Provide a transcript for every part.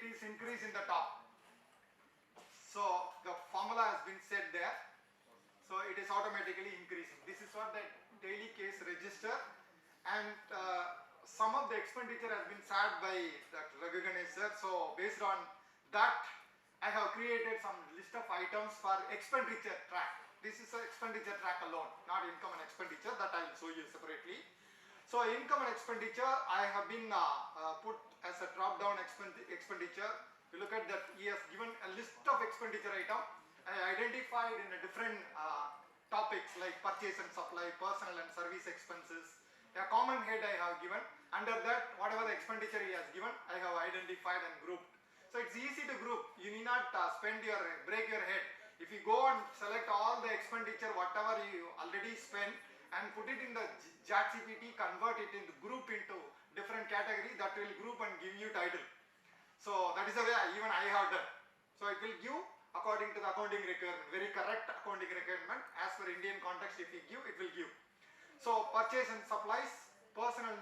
it is increase in the top. So the formula has been set there. So it is automatically increasing. This is what the daily case register, and some of the expenditure has been set by Dr. Raghuganesh sir. So based on that, I have created some list of items for expenditure track. This is an expenditure track alone, not income and expenditure, that I will show you separately. So income and expenditure I have been put as a drop down expenditure. You look at that, he has given a list of expenditure item. I identified in a different topics like purchase and supply, personal and service expenses. A common head I have given. Under that, whatever the expenditure he has given, I have identified and grouped. So it's easy to group. You need not break your head. If you go and select all the expenditure, whatever you already spent, and put it in the ChatGPT, convert it into group into different category, that will group and give you title. So that is the way even I have done. So it will give according to the accounting requirement, very correct accounting requirement. As per Indian context, if you give, it will give. So purchase and supplies, personal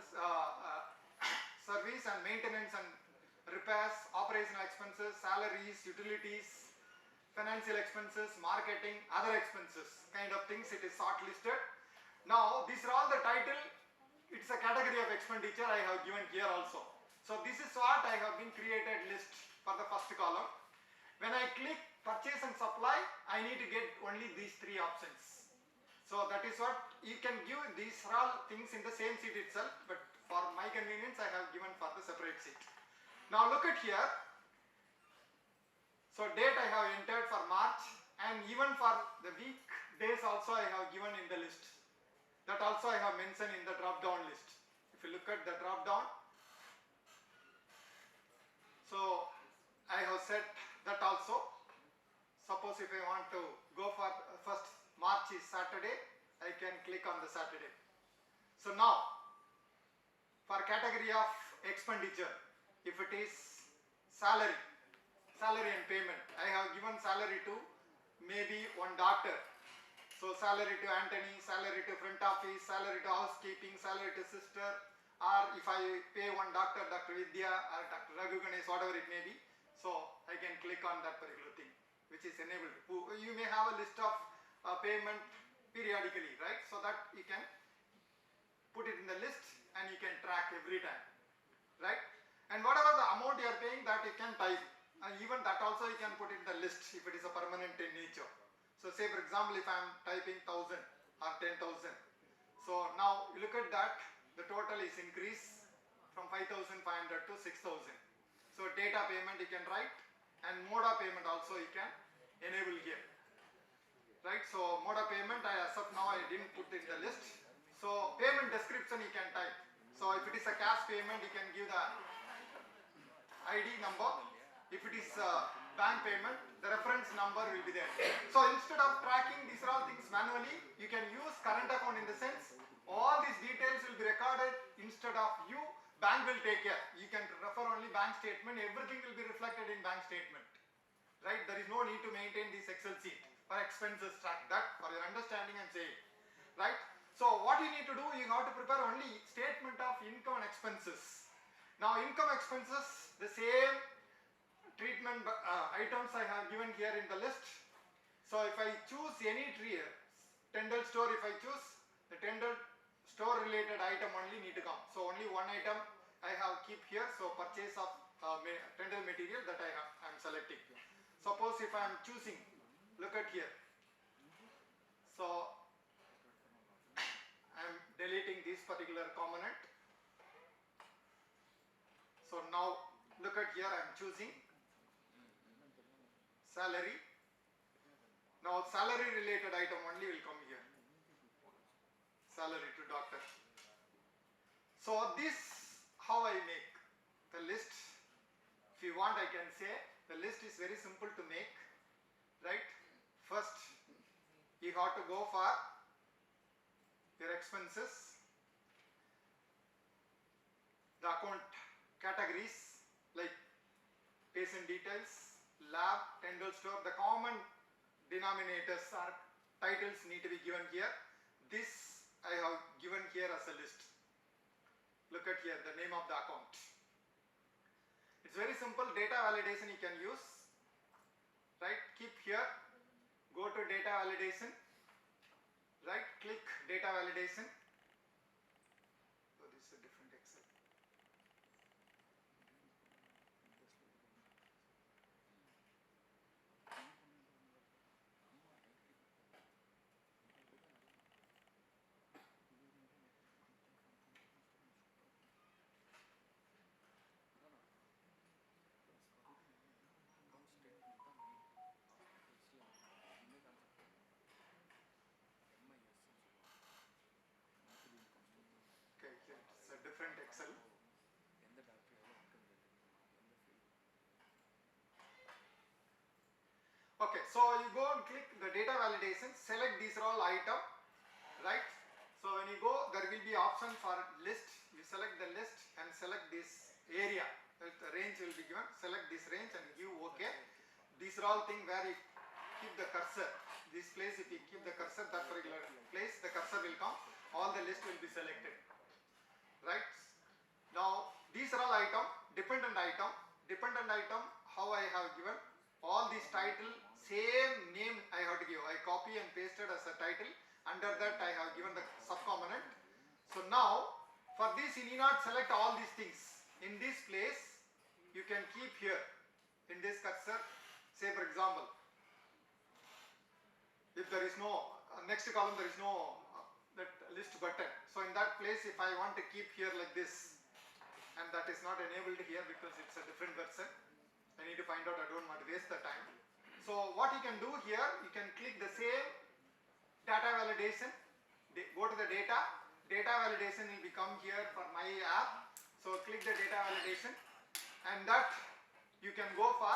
service and maintenance and repairs, operational expenses, salaries, utilities, financial expenses, marketing, other expenses, kind of things, it is shortlisted. Now these are all the title, it's a category of expenditure I have given here also. So this is what I have been created list for the first column. When I click purchase and supply, I need to get only these three options. So that is what you can give. These are all things in the same sheet itself, but for my convenience I have given for the separate sheet. Now look at here. So date I have entered for March, and even for the week days also I have given in the list. That also I have mentioned in the drop down list. If you look at the drop down, so I have set that also. Suppose if I want to go for first March is Saturday, I can click on the Saturday. So now for category of expenditure, if it is salary and payment, I have given salary to maybe one doctor. So salary to Anthony, salary to front office, salary to housekeeping, salary to sister, or if I pay one doctor, Dr. Vidya or Dr. Raghuganesh, whatever it may be, so I can click on that particular thing, which is enabled. You may have a list of payment periodically, right? So that you can put it in the list and you can track every time, right? And whatever the amount you are paying, that you can type, and even that also you can put in the list if it is a permanent in nature. So say for example, if I am typing 1000 or 10,000, so now you look at that, the total is increased from 5,500 to 6,000. So data payment you can write, and mode of payment also you can enable here, right? So mode of payment, as of now I didn't put in the list. So payment description you can type. So if it is a cash payment, you can give the ID number. If it is a bank payment, the reference number will be there. So instead of tracking these are all things manually, you can use current account in the sense all these details will be recorded instead of you. Bank will take care. You can refer only bank statement. Everything will be reflected in bank statement, right? There is no need to maintain this Excel sheet for expenses track. That for your understanding I'm saying, right? So what you need to do, you have to prepare only statement of income and expenses. Now income expenses, the same treatment items I have given here in the list. So if I choose any Tyndall store, if I choose the Tyndall store related item only need to come. So only one item I have keep here. So purchase of Tyndall material that I am selecting. Suppose if I am choosing, look at here. So I am deleting this particular component. So now look at here, I am choosing salary. Now salary related item only will come here. Salary to doctor. So this how I make the list. If you want I can say the list is very simple to make, right? First you have to go for your expenses, the account categories like patient details, lab, Tyndall store, the common denominators or titles need to be given here. This I have given here as a list. Look at here, the name of the account. It's very simple. Data validation you can use, right? Keep here, go to data validation, right? Click data validation. So this is a different Excel. Okay, it's a different Excel. Okay, so you go and click the data validation, select these are all item, right? So when you go, there will be option for list. You select the list and select this area. The range will be given. Select this range and give OK. These are all things where you keep the cursor. This place, if you keep the cursor, that particular place, the cursor will come. All the list will be selected. Right? Now, these are all item, dependent item. Dependent item, how I have given all these title, same name I have to give. I copy and pasted as a title. Under that I have given the subcomponent. So now, for this you need not select all these things. In this place, you can keep here, in this cursor, say for example, if there is no, next column there is no that list button. So in that place, if I want to keep here like this, and that is not enabled here because it's a different version, I need to find out, I don't want to waste the time. So what you can do here, you can click the same data validation, go to the data validation will become here for my app. So click the data validation, and that you can go for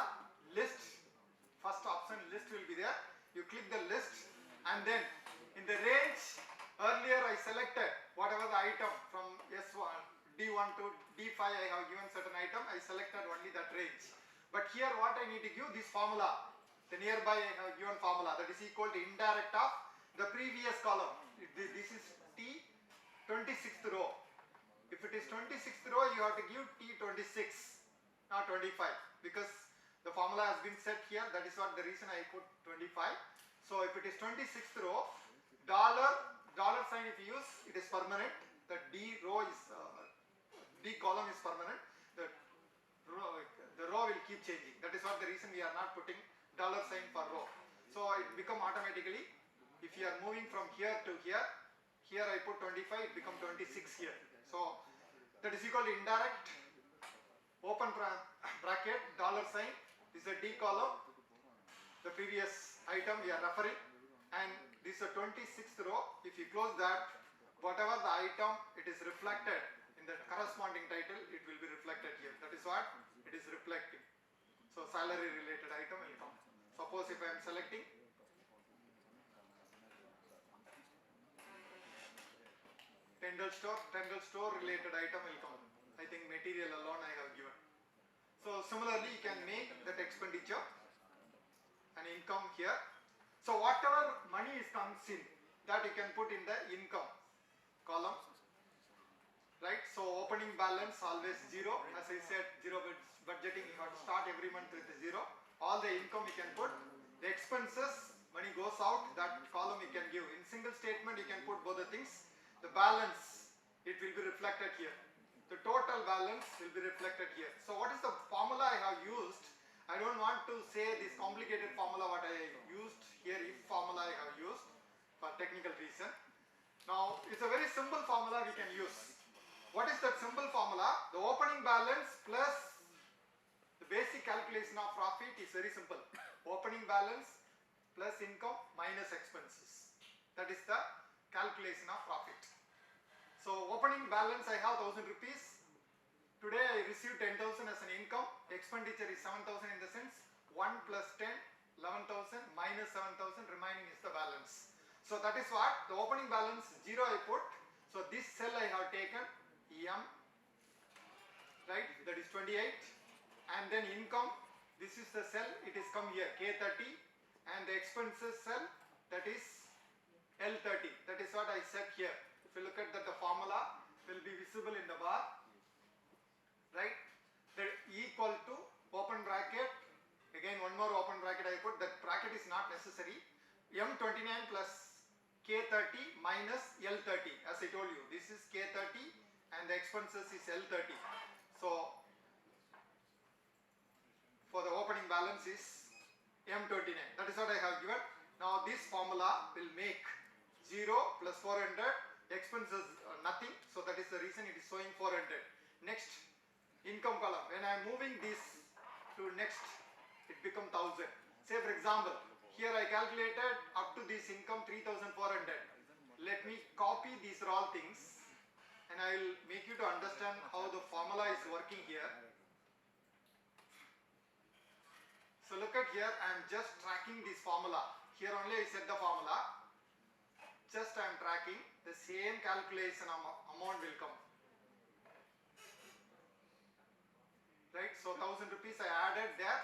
list. First option list will be there. You click the list, and then in the range, earlier I selected whatever the item from S1, D1 to D5 I have given certain item, I selected only that range. But here what I need to give this formula, the nearby I have given formula, that is equal to indirect of the previous column. This is T 26th row. If it is 26th row, you have to give T26, not 25, because the formula has been set here. That is what the reason I put 25. So if it is 26th row, dollar sign if you use, it is permanent. The D row is D column is permanent. The row will keep changing. That is what the reason we are not putting dollar sign for row. So it become automatically. If you are moving from here to here, here I put 25, it become 26 here. So that is equal to indirect, open bracket, dollar sign is a D column, the previous item we are referring, and this is a 26th row. If you close that, whatever the item it is reflected in the corresponding title, it will be reflected here. That is what it is reflecting. So salary related item will come. Suppose if I am selecting Tendal store related item will come. I think material alone I have given. So similarly you can make that expenditure and income here. So whatever money is comes in, that you can put in the income column, right? So opening balance always 0. As I said, zero budgeting, you have to start every month with 0. All the income you can put. The expenses, money goes out, that column you can give. In single statement you can put both the things. The balance, it will be reflected here. The total balance will be reflected here. So what is the formula I have used? I don't want to say this complicated formula what I used here, if formula I have used for technical reason. Now it's a very simple formula we can use. What is that simple formula? The opening balance plus the basic calculation of profit is very simple. Opening balance plus income minus expenses. That is the calculation of profit. So opening balance I have 1000 rupees. Today I received 10,000 as an income. Expenditure is 7,000 in the sense 1 plus 10, 11,000 minus 7,000, remaining is the balance. So that is what the opening balance 0 I put. So this cell I have taken EM, right, that is 28, and then income, this is the cell, it is come here K30, and the expenses cell, that is L30. That is what I said here. If you look at that, the formula will be visible in the bar, right? The equal to open bracket one more open bracket I put. That bracket is not necessary. M29 plus K30 minus L30. As I told you, this is K30 and the expenses is L30. So for the opening balance is M29. That is what I have given. Now this formula will make 0 plus 400, expenses nothing. So that is the reason it is showing 400. Next, income column. When I am moving this to next, it becomes 1000. Say for example, here I calculated up to this income 3400. Let me copy these all things and I will make you to understand how the formula is working here. So look at here, I am just tracking this formula. Here only I set the formula. Just I am tracking, the same calculation amount will come. Right, so 1000 rupees I added there.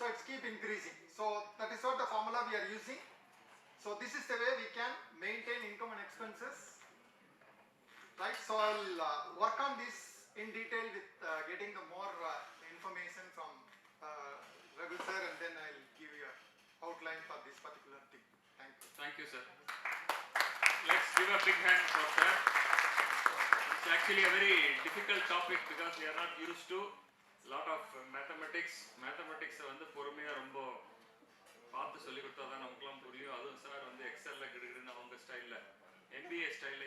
So it's keep increasing. So that is what the formula we are using. So this is the way we can maintain income and expenses. Right. So I will work on this in detail with getting the more information from Raghu sir, and then I will give you an outline for this particular thing. Thank you. Thank you, sir. Let's give a big hand for sir. It's actually a very difficult topic because we are not used to lot of mathematics வந்து பொறுமையா ரொம்ப பார்த்து சொல்லி கொடுத்தா தான் நமக்குலாம் புரியும். அதுவும் சார் வந்து எக்ஸல்ல கிடுகிடுன்னு அவங்க ஸ்டைல்ல MBA ஸ்டைல்ல